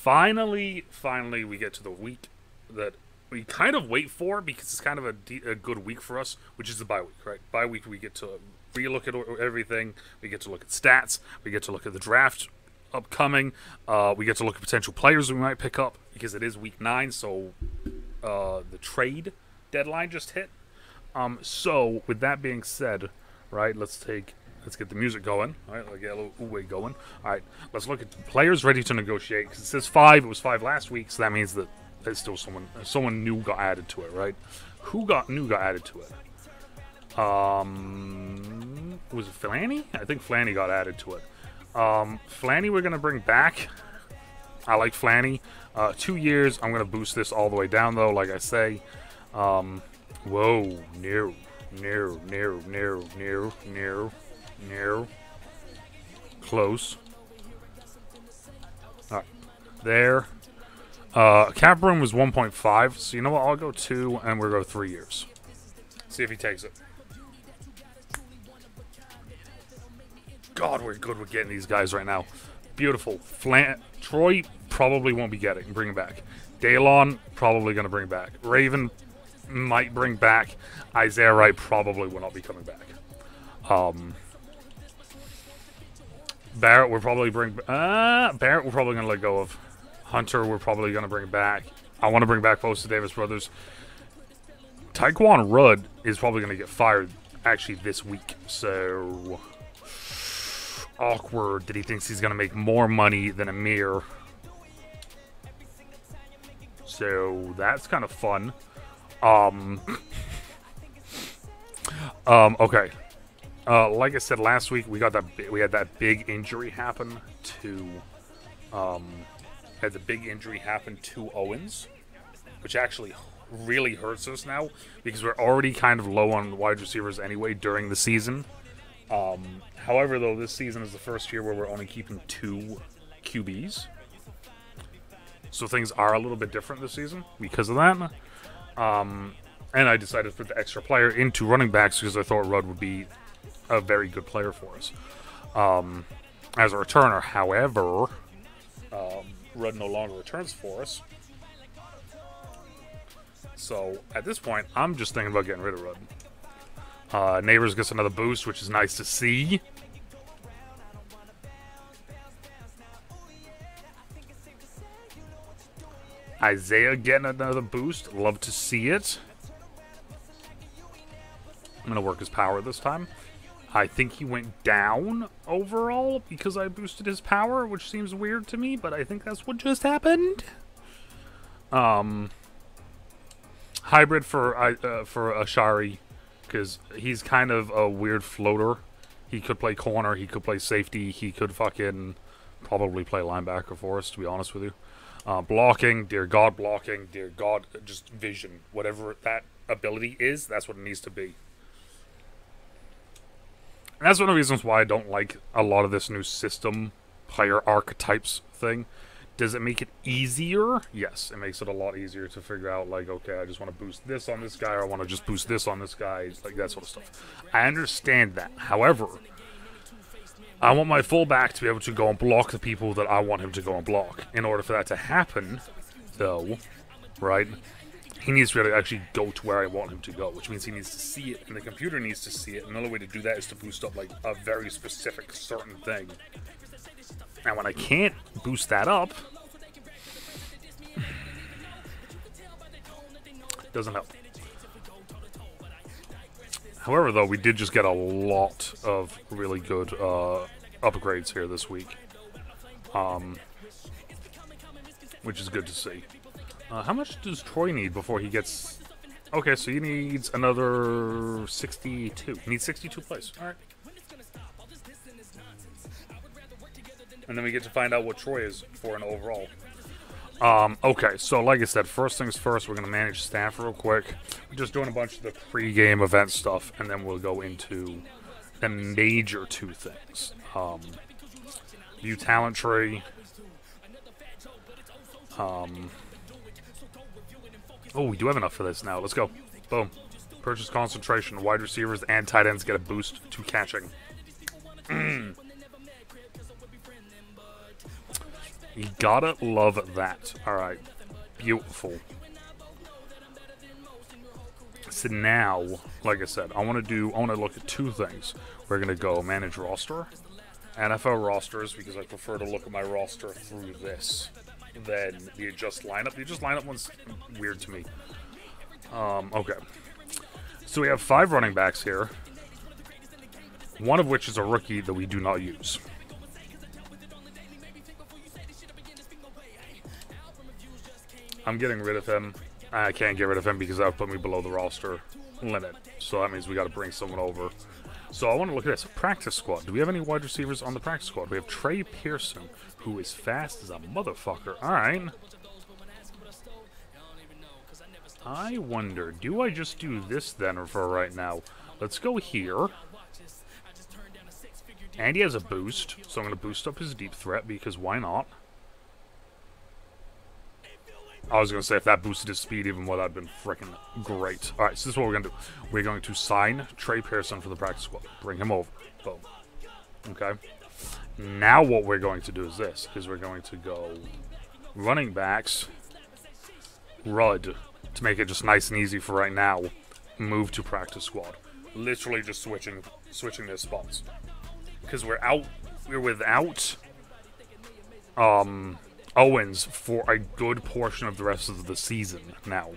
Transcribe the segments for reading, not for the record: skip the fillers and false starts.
finally, we get to the week that we kind of wait for because it's kind of a good week for us, which is the bye week, right? Bye week, we get to relook at everything. We get to look at stats. We get to look at the draft upcoming. We get to look at potential players we might pick up because it is week 9, so the trade deadline just hit. So with that being said, right, let's get the music going. All right, let's get a little ooh going. All right, let's look at players ready to negotiate. Because it says 5. It was 5 last week, so that means that there's still someone new got added to it, right? Who got added to it? Was it Flanny? I think Flanny got added to it. Flanny we're gonna bring back. I like Flanny. 2 years. I'm gonna boost this all the way down though, like I say. Whoa, no. Close. Alright. There. Cap room was 1.5, so you know what? I'll go 2 and we'll go 3 years. See if he takes it. God, we're good with getting these guys right now. Beautiful. Troy probably won't be getting. Bring him back. Daylon probably going to bring back. Raven might bring back. Isaiah Wright probably will not be coming back. Barrett we're probably Barrett we're probably going to let go of. Hunter we're probably going to bring back. I want to bring back both the Davis brothers. Taekwon Rudd is probably going to get fired actually this week. So awkward that he thinks he's going to make more money than Amir. So that's kind of fun. Okay. Like I said last week, we had that big injury happen to Owens, which actually really hurts us now because we're already kind of low on wide receivers anyway during the season. However, though, this season is the first year where we're only keeping 2 QBs, so things are a little bit different this season because of that. And I decided to put the extra player into running backs because I thought Rudd would be a very good player for us as a returner. However, Rudd no longer returns for us. So at this point, I'm just thinking about getting rid of Rudd. Neighbors gets another boost, which is nice to see. Isaiah getting another boost. Love to see it. I'm going to work his power this time. I think he went down overall because I boosted his power, which seems weird to me, but I think that's what just happened. Hybrid for Ashari, because he's kind of a weird floater. He could play corner, he could play safety, he could fucking probably play linebacker for us, to be honest with you. Blocking, dear God, just vision. Whatever that ability is, that's what it needs to be. And that's one of the reasons why I don't like a lot of this new system, player archetypes thing. Does it make it easier? Yes, it makes it a lot easier to figure out, like, okay, I just want to boost this on this guy, or I want to just boost this on this guy, like that sort of stuff. I understand that. However, I want my fullback to be able to go and block the people that I want him to go and block. In order for that to happen, though, right, he needs to be able to actually go to where I want him to go, which means he needs to see it, and the computer needs to see it. Another way to do that is to boost up, like, a very specific, certain thing. And when I can't boost that up, it doesn't help. However, though, we did just get a lot of really good upgrades here this week, which is good to see. How much does Troy need before he gets... Okay, so he needs another 62. He needs 62 plays. All right. And then we get to find out what Troy is for an overall. Okay, so like I said, first things first, we're going to manage staff real quick. We're just doing a bunch of the pre-game event stuff, and then we'll go into the major 2 things. View talent tree. Oh, we do have enough for this now. Let's go. Boom. Purchase concentration. Wide receivers and tight ends get a boost to catching. You gotta love that. Alright. Beautiful. So now, like I said, I want to look at two things. We're going to go manage roster, NFL rosters, because I prefer to look at my roster through this than the adjust lineup. The adjust lineup one's weird to me. Okay. So we have 5 running backs here, one of which is a rookie that we do not use. I'm getting rid of him. I can't get rid of him because that would put me below the roster limit. So that means we got to bring someone over. So I want to look at this. Practice squad. Do we have any wide receivers on the practice squad? We have Trey Pearson, who is fast as a motherfucker. Alright. I wonder, do I just do this then for right now? Let's go here. And he has a boost, so I'm going to boost up his deep threat because why not? I was going to say, if that boosted his speed even more, that would have been freaking great. Alright, so this is what we're going to do. We're going to sign Trey Pearson for the practice squad. Bring him over. Boom. Okay. Now what we're going to do is this. Is we're going to go running backs. Rudd. To make it just nice and easy for right now. Move to practice squad. Literally just switching their spots. Because we're without Owens for a good portion of the rest of the season now,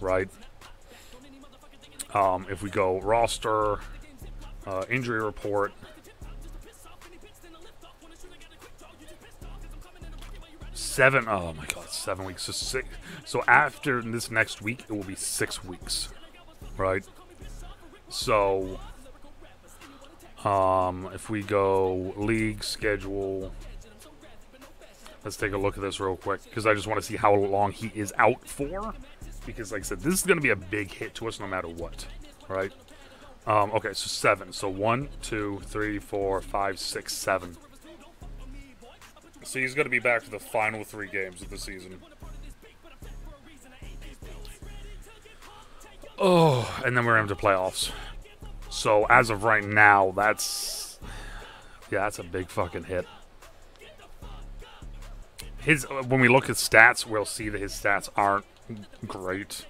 right? If we go roster, injury report, oh my god, 7 weeks, so 6. So after this next week, it will be 6 weeks, right? So, if we go league schedule. Let's take a look at this real quick, because I just want to see how long he is out for. Because, like I said, this is going to be a big hit to us no matter what, right? Okay, so 7. So 1, 2, 3, 4, 5, 6, 7. So he's going to be back for the final 3 games of the season. Oh, and then we're into playoffs. So as of right now, that's a big fucking hit. When we look at stats, we'll see that his stats aren't great.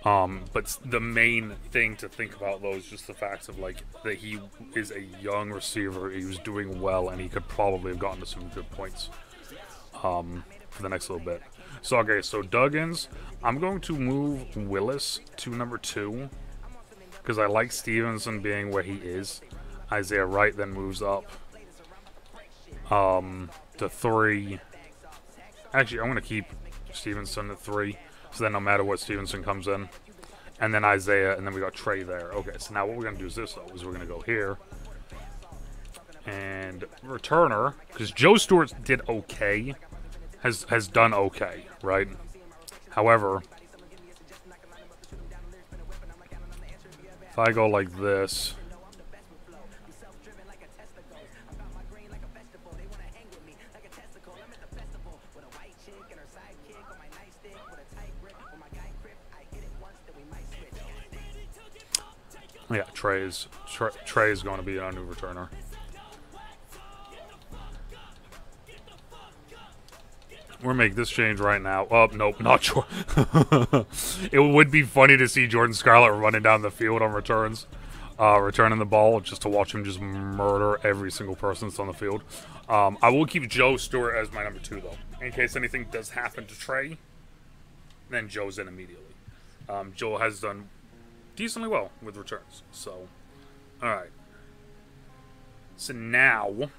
But the main thing to think about, though, is just the fact of, like, that he is a young receiver. He was doing well, and he could probably have gotten to some good points for the next little bit. So, okay, so Duggins, I'm going to move Willis to number 2 because I like Stevenson being where he is. Isaiah Wright then moves up to 3. Actually, I'm going to keep Stevenson at 3, so then no matter what, Stevenson comes in. And then Isaiah, and then we got Trey there. Okay, so now what we're going to do is this, though, is we're going to go here. And returner, because Joe Stewart did okay, has done okay, right? However, if I go like this... Yeah, Trey's going to be our new returner. We're making this change right now. Oh, nope, not sure. It would be funny to see Jordan Scarlett running down the field on returns. Returning the ball, just to watch him just murder every single person that's on the field. I will keep Joe Stewart as my number 2, though. In case anything does happen to Trey, then Joe's in immediately. Joe has done decently well with returns. So, alright. So now,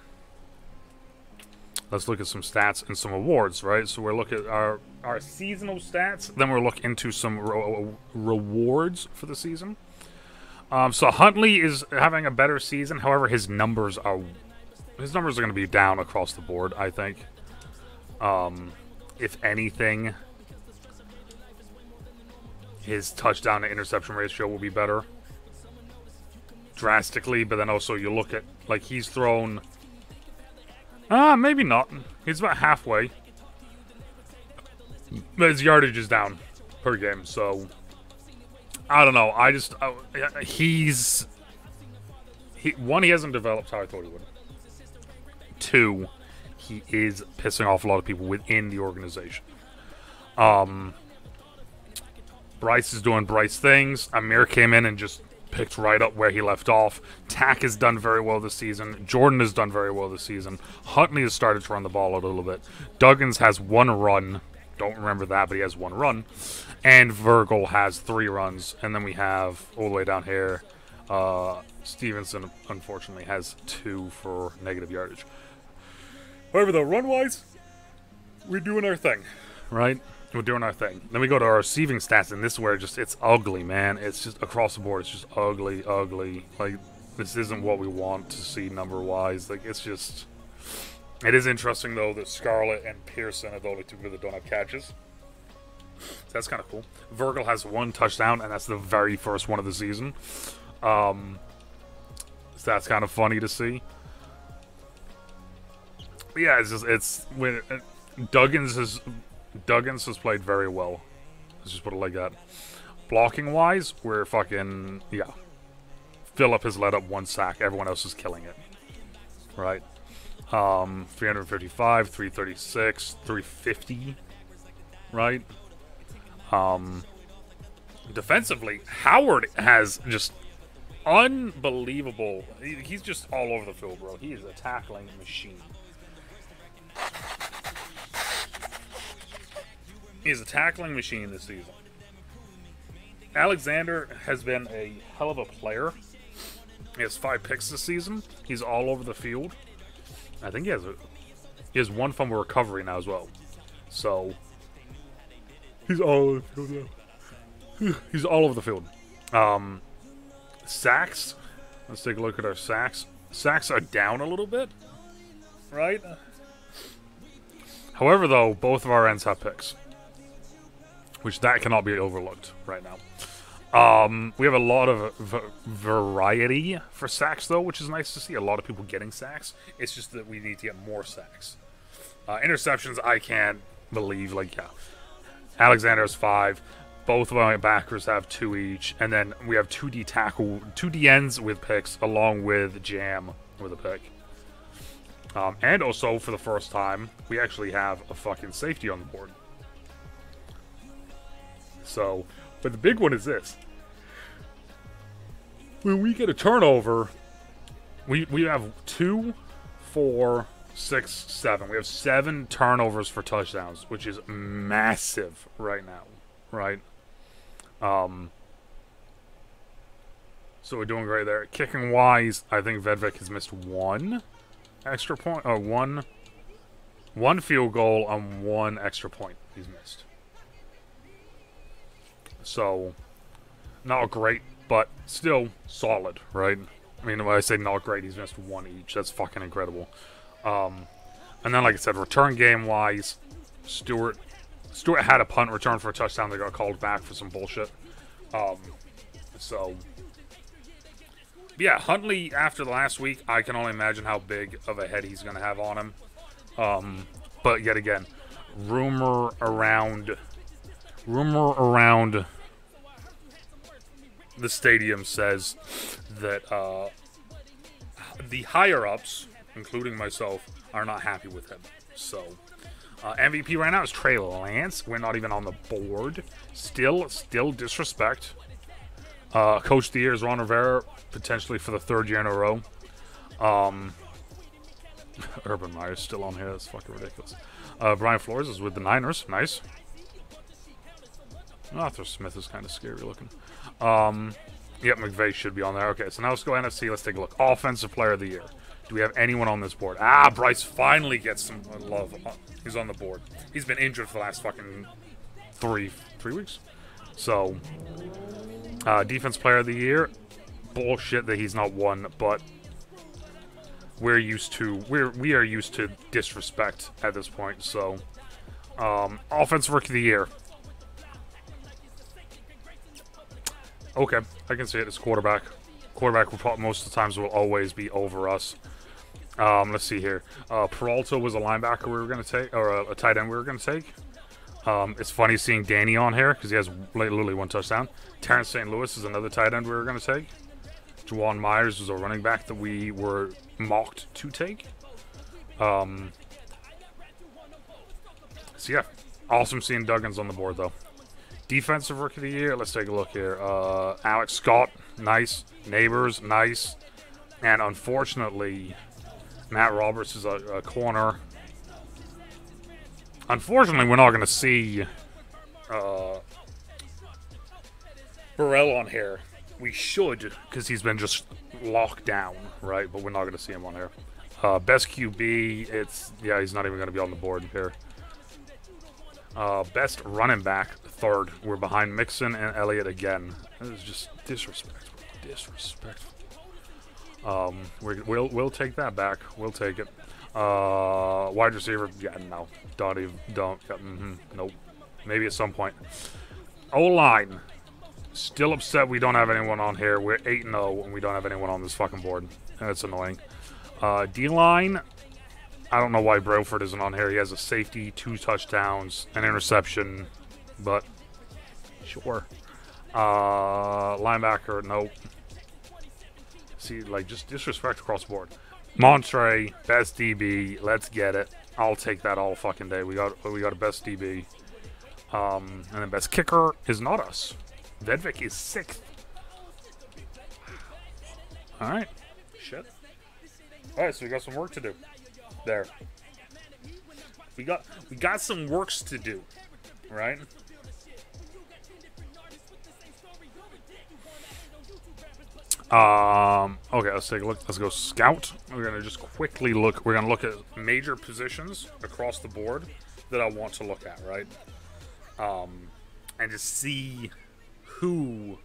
let's look at some stats and some awards, right? So we're looking at our seasonal stats. Then we'll look into some rewards for the season. So Huntley is having a better season. However, his numbers are going to be down across the board, I think. If anything, his touchdown to interception ratio will be better drastically, but then also you look at, like, he's thrown maybe not, he's about halfway, but his yardage is down per game, so I don't know. He hasn't developed how I thought he would. 2, he is pissing off a lot of people within the organization. Bryce is doing Bryce things. Amir came in and just picked right up where he left off. Tack has done very well this season. Jordan has done very well this season. Huntley has started to run the ball a little bit. Duggins has 1 run. Don't remember that, but he has 1 run. And Virgil has 3 runs. And then we have, all the way down here, Stevenson, unfortunately, has 2 for negative yardage. However, though, run-wise, we're doing our thing, right? We're doing our thing. Then we go to our receiving stats, and this is where it's ugly, man. It's just across the board. It's just ugly, ugly. Like, this isn't what we want to see number-wise. Like, it's just... It is interesting, though, that Scarlett and Pearson are the only 2 people that don't have catches. So that's kind of cool. Virgil has 1 touchdown, and that's the very first one of the season. So that's kind of funny to see. But yeah, it's just... when Duggins has played very well. Let's just put it like that. Blocking-wise, we're fucking... Yeah. Phillip has let up 1 sack. Everyone else is killing it. Right? 355, 336, 350. Right? Defensively, Howard has just unbelievable... He's just all over the field, bro. He is a tackling machine. He's a tackling machine this season. Alexander has been a hell of a player. He has 5 picks this season. He's all over the field. I think he has 1 fumble recovery now as well. So he's all over the field now. He's all over the field. Sacks. Let's take a look at our sacks. Sacks are down a little bit, right? However, though, both of our ends have picks, which that cannot be overlooked right now. We have a lot of variety for sacks, though, which is nice to see. A lot of people getting sacks. It's just that we need to get more sacks. Interceptions, I can't believe. Like, yeah, Alexander has 5. Both of my backers have 2 each, and then we have 2 D ends with picks, along with Jam with a pick. And also, for the first time, we actually have a fucking safety on the board. So, but the big one is this. When we get a turnover, we have 2, 4, 6, 7. We have 7 turnovers for touchdowns, which is massive right now, right? So we're doing great there. Kicking wise, I think Vedvik has missed 1 extra point, or one field goal on 1 extra point he's missed. So, not great, but still solid, right? I mean, when I say not great, he's missed 1 each. That's fucking incredible. And then, like I said, return game-wise, Stewart had a punt return for a touchdown that got called back for some bullshit. So, yeah, Huntley, after the last week, I can only imagine how big of a head he's going to have on him. But yet again, rumor around the stadium says that the higher-ups, including myself, are not happy with him. So, MVP right now is Trey Lance. We're not even on the board. Still disrespect. Coach of the Year is Ron Rivera, potentially for the 3rd year in a row. Urban Meyer's still on here. That's fucking ridiculous. Brian Flores is with the Niners. Nice. Arthur Smith is kind of scary looking. Yep, McVay should be on there. Okay, so now let's go NFC. Let's take a look. Offensive Player of the Year. Do we have anyone on this board? Ah, Bryce finally gets some love. He's on the board. He's been injured for the last fucking three weeks. So, Defense Player of the Year. Bullshit that he's not won, but we are used to disrespect at this point. So, Offensive Rookie of the Year. Okay, I can see it. It's quarterback. Quarterback will most of the times will always be over us. Let's see here. Peralta was a linebacker we were going to take, or a tight end we were going to take. It's funny seeing Danny on here because he has literally 1 touchdown. Terrence St. Louis is another tight end we were going to take. Juwan Myers was a running back that we were mocked to take. So yeah, awesome seeing Duggins on the board though. Defensive Rookie of the Year, let's take a look here. Alex Scott, nice. Neighbors, nice. And unfortunately, Matt Roberts is a corner. Unfortunately, we're not going to see Burrell on here. We should, because he's been just locked down, right? But we're not going to see him on here. Best QB, yeah, he's not even going to be on the board here. Best running back, third. We're behind Mixon and Elliott again. This is just disrespectful. Disrespectful. We'll take that back. We'll take it. Wide receiver, yeah, no. Don't. Yeah, nope. Maybe at some point. O-line. Still upset we don't have anyone on here. We're 8-0 and we don't have anyone on this fucking board. That's annoying. D-line. I don't know why Broford isn't on here. He has a safety, 2 touchdowns, an interception, but sure. Linebacker, nope. See, like, just disrespect across the board. Montre, best DB, let's get it. I'll take that all fucking day. We got a best DB. And then best kicker is not us. Vedvik is 6th. Alright. Shit. Alright, so we got some work to do. There. We got some works to do. Right? Okay, let's take a look. Let's go scout. We're gonna just quickly look. We're gonna look at major positions across the board that I want to look at, right? And just see who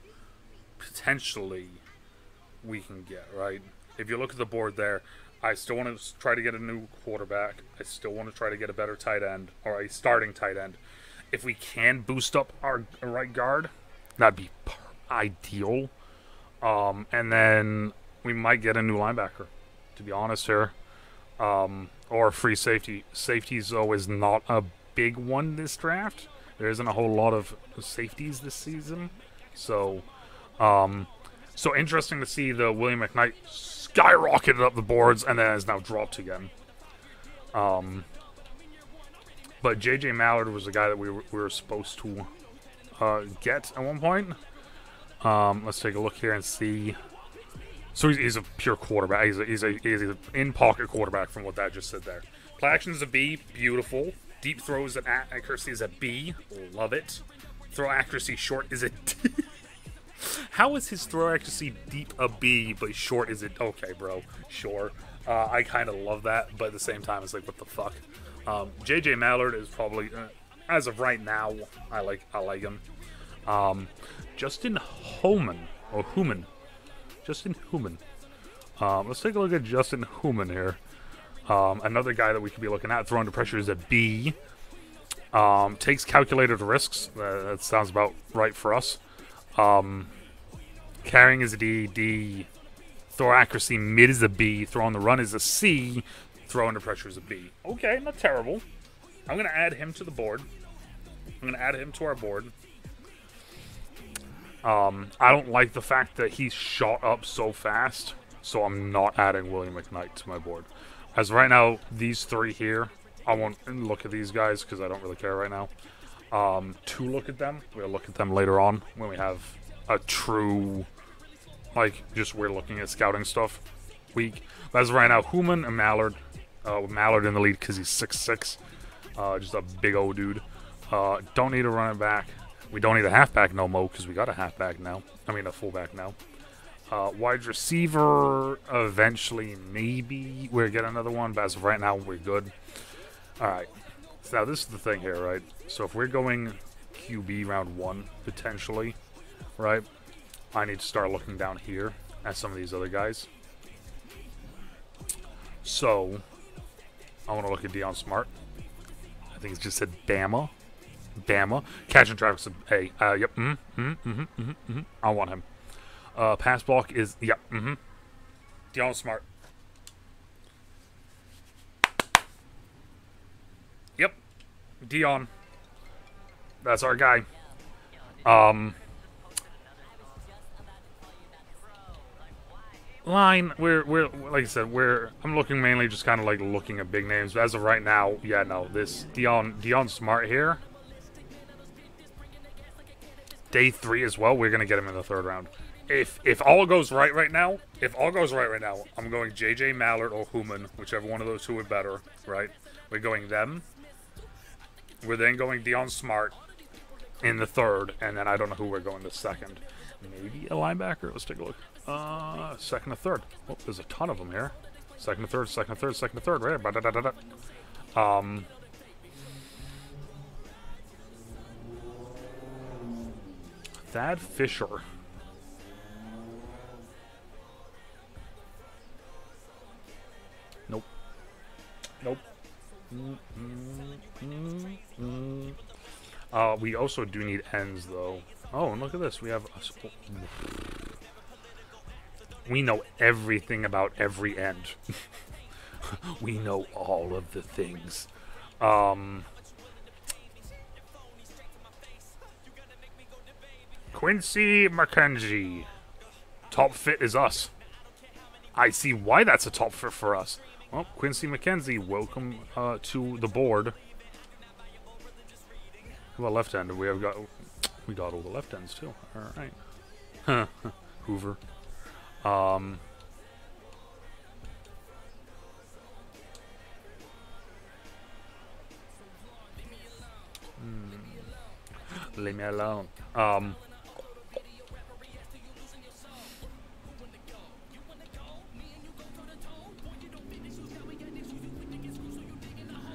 potentially we can get, right? If you look at the board there, I still want to try to get a new quarterback. I still want to try to get a better tight end, or a starting tight end. If we can boost up our right guard, that'd be ideal. And then we might get a new linebacker, to be honest here. Or free safety. Safety's always not a big one this draft. There isn't a whole lot of safeties this season. So, so interesting to see the William McKnight skyrocketed up the boards and then has now dropped again. But J.J. Mallard was the guy that we were supposed to get at one point. Let's take a look here and see. So he's a pure quarterback. He's an in-pocket quarterback from what that just said there. Play action is a B. Beautiful. Deep throws and accuracy is a B. Love it. Throw accuracy short is a D. How is his throw accuracy deep a B, but short is it? Okay, bro. Sure. I kind of love that, but at the same time, it's like, what the fuck? J.J. Mallard is probably, as of right now, I like him. Justin Homan, or Human. Justin Human. Let's take a look at Justin Human here. Another guy that we could be looking at. Throw under pressure is a B. Takes calculated risks. That sounds about right for us. Carrying is a D. D. Throw accuracy mid is a B. Throw on the run is a C. Throw under pressure is a B. Okay, not terrible. I'm going to add him to the board. I'm going to add him to our board. I don't like the fact that he's shot up so fast, so I'm not adding William McKnight to my board. As right now, these three here, I won't look at these guys because I don't really care right now. To look at them, we'll look at them later on when we have a true, like, just we're looking at scouting stuff week. But as right now, Human and Mallard, with Mallard in the lead because he's 6'6", just a big old dude. Don't need a running back. We don't need a halfback no more because we got a halfback now. I mean, a fullback now. Wide receiver, eventually, maybe we'll get another one, but as of right now, we're good. Alright. So now, this is the thing here, right? So if we're going QB round 1, potentially, right? I need to start looking down here at some of these other guys. So, I want to look at Deion Smart. I think it's just said Bama. Bama. Catch and traffic's a A. Yep. I want him. Pass block is, yep. Deion Smart. Yep. Deion. That's our guy. Line, we're like I said, I'm looking mainly just kind of like looking at big names. But as of right now, yeah, no, this Dion Smart here. Day 3 as well. We're gonna get him in the 3rd round. If all goes right now, I'm going JJ Mallard or Human, whichever one of those two are better. Right, we're going them. We're then going Dion Smart in the 3rd, and then I don't know who we're going the 2nd. Maybe a linebacker. Let's take a look. 2nd or 3rd. Oh, there's a ton of them here. 2nd or 3rd, 2nd or 3rd, 2nd or 3rd. Right. Thad Fisher. Nope. We also do need ends, though. Oh, and look at this. We have... We know everything about every end. We know all of the things. Quincy McKenzie. Top fit is us. I see why that's a top fit for us. Well, Quincy McKenzie, welcome to the board. How about left end? We got all the left ends too. All right. Hoover. Leave me alone.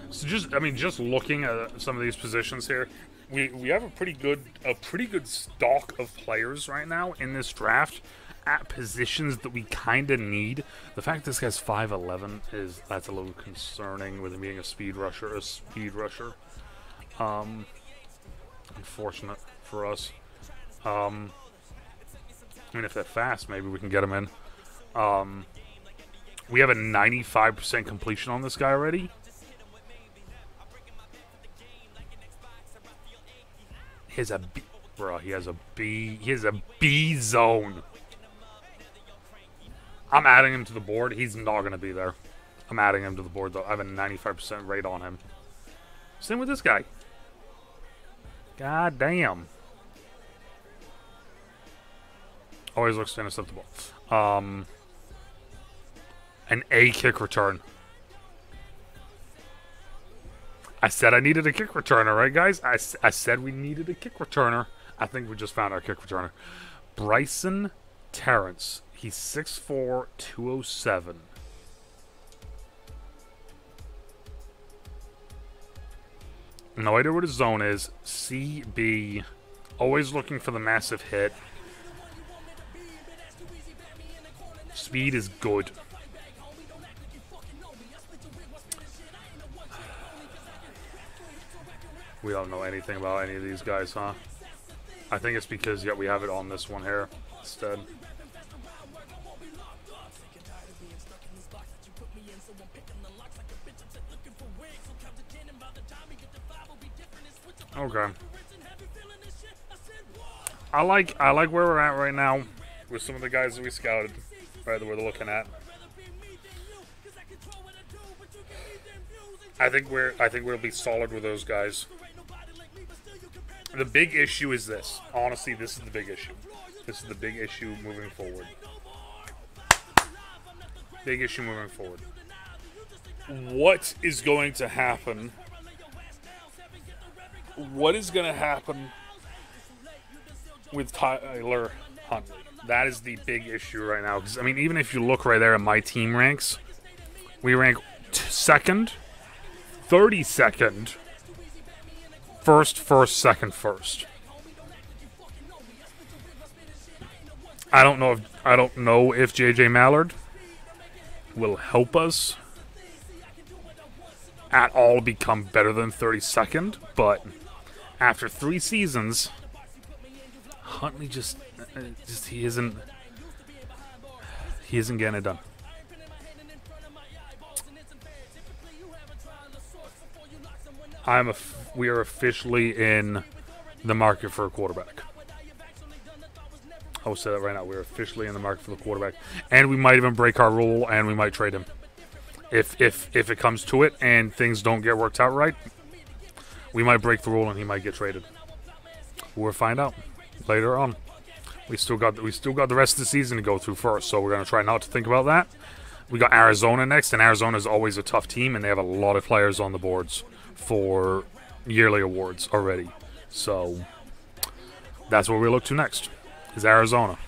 So just looking at some of these positions here, we have a pretty good stock of players right now in this draft at positions that we kind of need. The fact this guy's 5'11" that's a little concerning with him being a speed rusher. Unfortunate for us. I mean, if they're fast, maybe we can get him in. We have a 95% completion on this guy already. He has a B, bro. He has a B zone. I'm adding him to the board. He's not gonna be there. I'm adding him to the board though. I have a 95% rate on him. Same with this guy. God damn. Always looks to intercept the ball. An A kick return. I said I needed a kick returner, right, guys? I said we needed a kick returner. I think we just found our kick returner. Bryson Terrence. He's 6'4", 207. No idea what his zone is. CB. Always looking for the massive hit. Speed is good. We don't know anything about any of these guys, huh? I think it's because, yeah, we have it on this one here instead. Okay. I like where we're at right now with some of the guys that we scouted, right, that we're looking at. I think we'll be solid with those guys. The big issue is this. Honestly, this is the big issue. This is the big issue moving forward. Big issue moving forward. What is going to happen? What is going to happen with Tyler Huntley? That is the big issue right now. Because, I mean, even if you look right there at my team ranks, we rank 2nd, 32nd, first, second, first. I don't know if JJ Mallard will help us at all become better than 32nd, but after 3 seasons, Huntley just he isn't getting it done. We are officially in the market for a quarterback. I will say that right now. We're officially in the market for the quarterback, and we might even break our rule, and we might trade him if it comes to it, and things don't get worked out right. We might break the rule, and he might get traded. We'll find out later on. We still got the rest of the season to go through first, so we're gonna try not to think about that. We got Arizona next, and Arizona is always a tough team, and they have a lot of players on the boards for yearly awards already. So that's what we look to next, is Arizona.